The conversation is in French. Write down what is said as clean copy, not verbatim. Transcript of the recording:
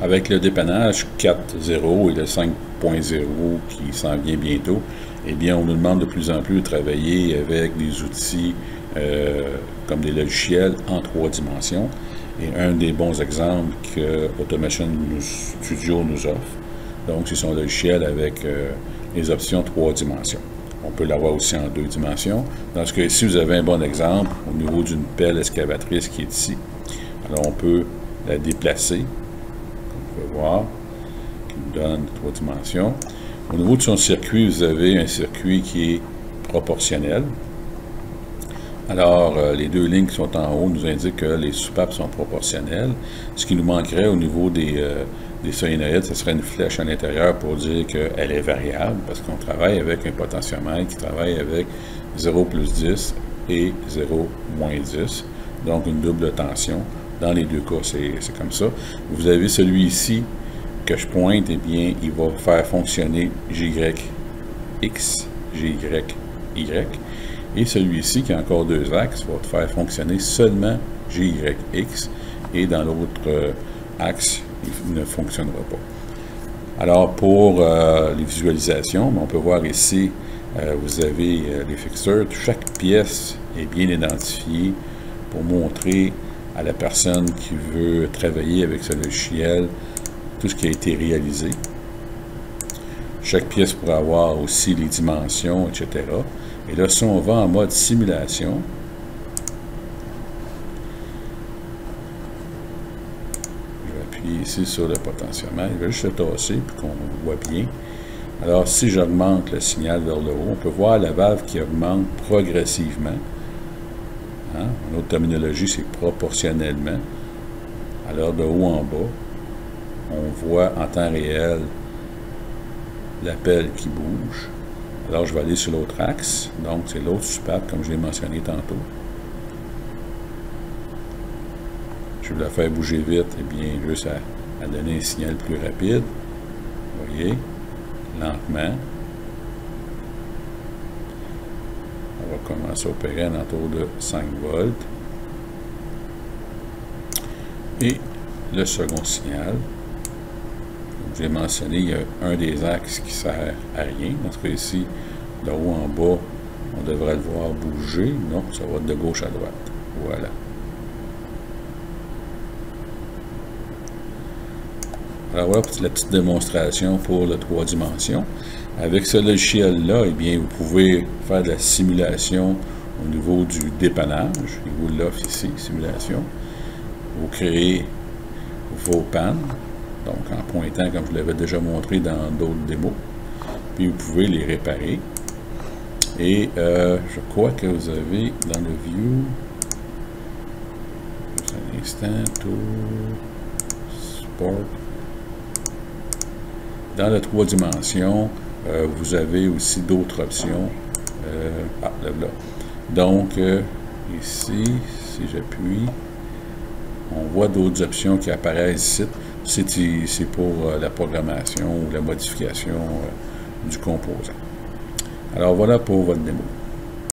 Avec le dépannage 4.0 et le 5.0 qui s'en vient bientôt, eh bien, on nous demande de plus en plus de travailler avec des outils comme des logiciels en 3 dimensions. Et un des bons exemples que Automation Studio nous offre, donc c'est son logiciel avec les options 3 dimensions. On peut l'avoir aussi en 2 dimensions. Dans ce cas-ci, vous avez un bon exemple au niveau d'une pelle excavatrice qui est ici. Alors, on peut la déplacer, comme on peut voir, qui nous donne 3 dimensions. Au niveau de son circuit, vous avez un circuit qui est proportionnel. Alors, les 2 lignes qui sont en haut nous indiquent que les soupapes sont proportionnelles. Ce qui nous manquerait au niveau des solénoïdes, ce serait une flèche à l'intérieur pour dire qu'elle est variable, parce qu'on travaille avec un potentiomètre qui travaille avec 0 plus 10 et 0 moins 10. Donc, une double tension. Dans les 2 cas, c'est comme ça. Vous avez celui-ci que je pointe, eh bien, il va faire fonctionner GYX, GYY. Et celui-ci, qui a encore 2 axes, va faire fonctionner seulement GYX. Et dans l'autre axe, il ne fonctionnera pas. Alors, pour les visualisations, on peut voir ici, vous avez les fixtures. Chaque pièce est bien identifiée pour montrer à la personne qui veut travailler avec ce logiciel tout ce qui a été réalisé. Chaque pièce pourra avoir aussi les dimensions, etc. Et là, si on va en mode simulation, je vais appuyer ici sur le potentiomètre, je vais juste le tasser pour qu'on voit bien. Alors, si j'augmente le signal vers le haut, on peut voir la valve qui augmente progressivement. Hein? Une autre terminologie, c'est proportionnellement. Alors, de haut en bas, on voit en temps réel la pelle qui bouge. Alors, je vais aller sur l'autre axe. Donc, c'est l'autre soupape, comme je l'ai mentionné tantôt. Je vais la faire bouger vite, et bien, juste à donner un signal plus rapide. Vous voyez, lentement. On va commencer à opérer à l'entour de 5 volts. Et le second signal, comme j'ai mentionné, il y a un des axes qui sert à rien. Dans ce cas ici, de haut en bas, on devrait le voir bouger. Non, ça va de gauche à droite. Voilà. Alors voilà la petite démonstration pour le 3 dimensions. Avec ce logiciel-là, eh bien, vous pouvez faire de la simulation au niveau du dépannage. Il vous l'offre ici, simulation. Vous créez vos pannes, donc en pointant, comme je l'avais déjà montré dans d'autres démos. Puis vous pouvez les réparer. Et je crois que vous avez dans le view, juste un instant, tool, sport. Dans le 3 dimensions, vous avez aussi d'autres options. Là. Donc, ici, si j'appuie, on voit d'autres options qui apparaissent ici. C'est pour la programmation ou la modification du composant. Alors, voilà pour votre démo.